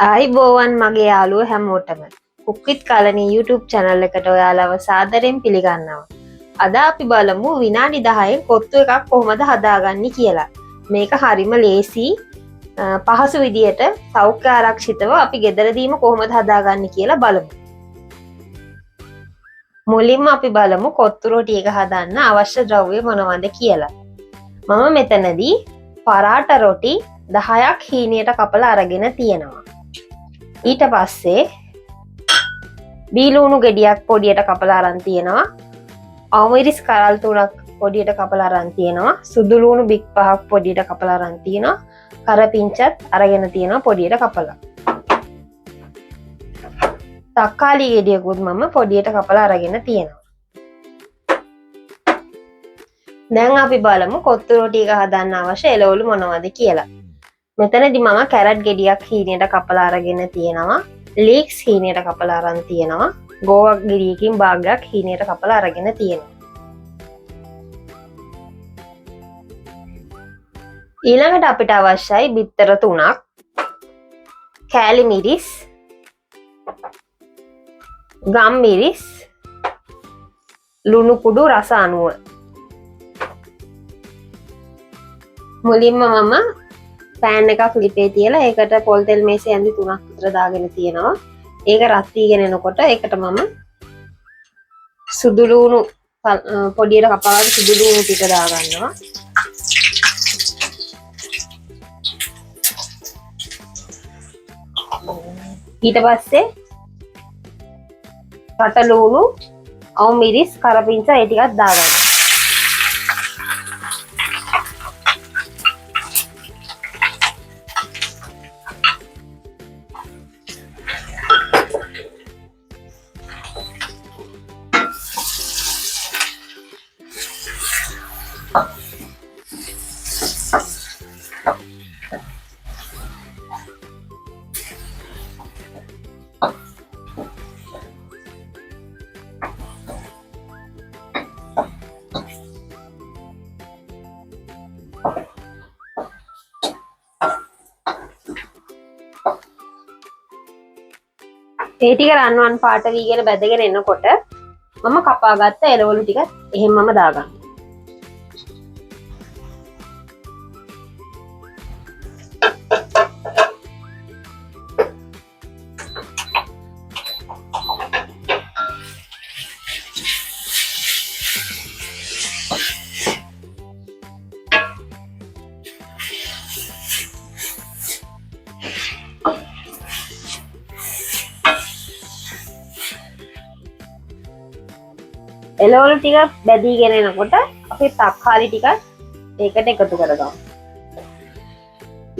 ආයිබෝවන් මගේ යාළුවෝ හැමෝටම Cook with Kalani YouTube channel එකට ඔයාලව සාදරයෙන් පිළිගන්නවා. අද අපි බලමු විනාඩි 10න් කොත්තු එකක් කොහොමද හදාගන්නේ කියලා. මේක හරිම ලේසි පහසු විදියට සෞඛ්‍ය ආරක්ෂිතව අපි ගෙදරදීම කොහොමද හදාගන්නේ කියලා බලමු. මුලින්ම අපි බලමු කොත්තු රොටි එක හදන්න අවශ්‍ය ද්‍රව්‍ය මොනවද කියලා. මම මෙතනදී පරාට රොටි 10ක් හීනියට කපලා අරගෙන තියෙනවා. ඊට පස්සේ බීලුණු ගෙඩියක් පොඩියට කපලා අරන් තියෙනවා. අවමිරිස් කරල් 3ක් පොඩියට කපලා අරන් තියෙනවා. සුදු ලුණු බික් 5ක් පොඩියට කපලා අරන් තියෙනවා. කරපිංචත් අරගෙන තියෙනවා පොඩියට කපලා. තක්කාලි ගෙඩියකුත් මම පොඩියට කපලා අරගෙන තියෙනවා. දැන් අපි බලමු කොත්තු රොටි එක හදන්න අවශ්‍ය එළවලු මොනවද කියලා. මෙතනදි මම කැරට් ගෙඩියක් හීනයට කපලා අරගෙන තියෙනවා. ලීක්ස් හීනයට කපලා අරන් තියෙනවා. ගෝවක් ගෙඩියකින් භාගයක් හීනයට කපලා අරගෙන තියෙනවා. ඊළඟට අපිට අවශ්‍යයි බිත්තර 3ක්, කෑලි මිරිස්, ගම් මිරිස්, ලුණු කුඩු රස අනුව. මුලින්ම මම පෑන් එකක් ලිපේ තියලා ඒකට පොල් තෙල් මේසේ ඇඳි 3ක් විතර දාගෙන තියෙනවා. ඒක රත් වීගෙන එනකොට ඒකට මම සුදු ලුණු පොඩියට කපාගෙන සුදු ලුණු ටික දා ගන්නවා. ඊට පස්සේ රට ලුණු, අවු මිරිස්, කරපිංචා ඒ ටිකක් දා ගන්නවා. ඒ ටික රන්වන් පාට වීගෙන බැදගෙන එනකොට මම කපාගත්ත එළවලු ටික එහෙම්මම දාගන්නවා. එළවලු ටික බැදීගෙන එනකොට අපි තක්කාලි ටික ඒකට එකතු කරගමු.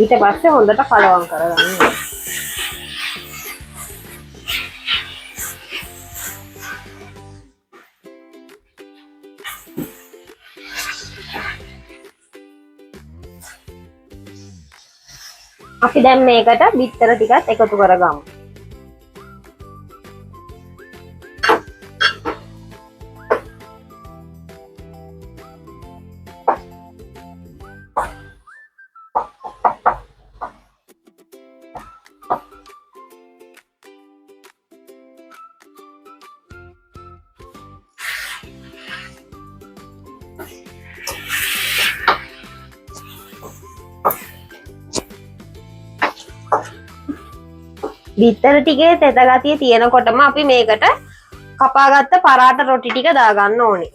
ඊට පස්සේ හොඳට කලවම් කරගන්න. අපි දැන් මේකට බිත්තර ටිකත් එකතු කරගමු. බිත්තර ටිකේ තෙත ගතිය තියෙනකොටම අපි මේකට කපාගත්ත පරාට රොටි ටික දාගන්න ඕනේ.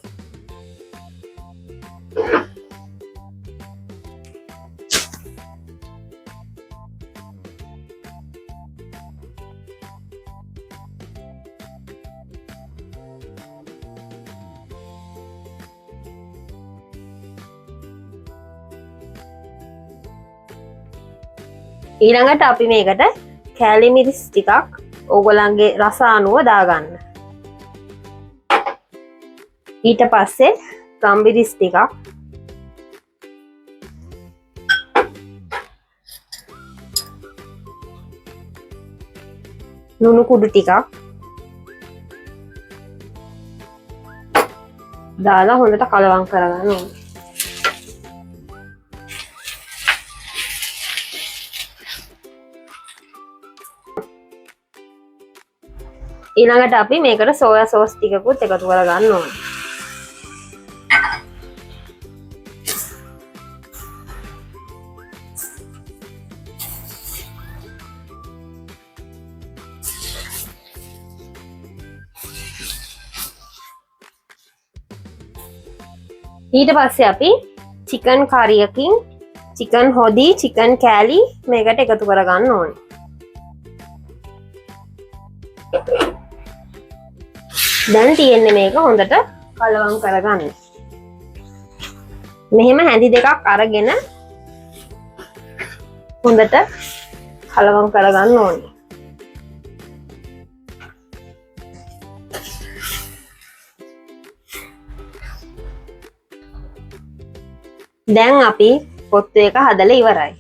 ඊළඟට අපි මේකට කෑලි මිරිස් ටිකක් ඕගොල්ලන්ගේ රස අනුව දාගන්න. ඊට පස්සේ ගම්මිරිස් ටිකක්, ලුණු කුඩු ටිකක් දාලා හොඳට කලවම් කරගන්න ඕනේ. ඊළඟට අපි මේකට සෝයා සෝස් ටිකකුත් එකතු කරගන්න ඕනේ. ඊට පස්සේ අපි චිකන් කරියකින් චිකන් හොදි චිකන් කෑලි මේකට එකතු කරගන්න ඕනේ. දැන් තියෙන්නේ මේක හොඳට කලවම් කරගන්න. මෙහෙම හැඳි දෙකක් අරගෙන හොඳට කලවම් කරගන්න ඕනේ. දැන් අපි කොත්තු එක හදලා ඉවරයි.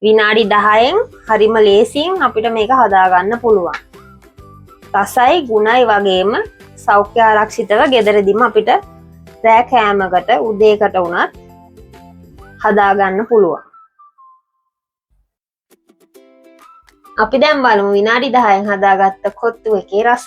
විනාඩි 10න් හරිම ලේසියෙන් අපිට මේක හදාගන්න පුළුවන්. රසයි ගුණයි වගේම සෞඛ්‍ය ආරක්ෂිතව ගෙදරදීම අපිට රෑ කෑමකට උදේකට උනත් හදාගන්න පුළුවන්. අපි දැන් බලමු විනාඩි 10න් හදාගත්ත කොත්තු එකේ රස.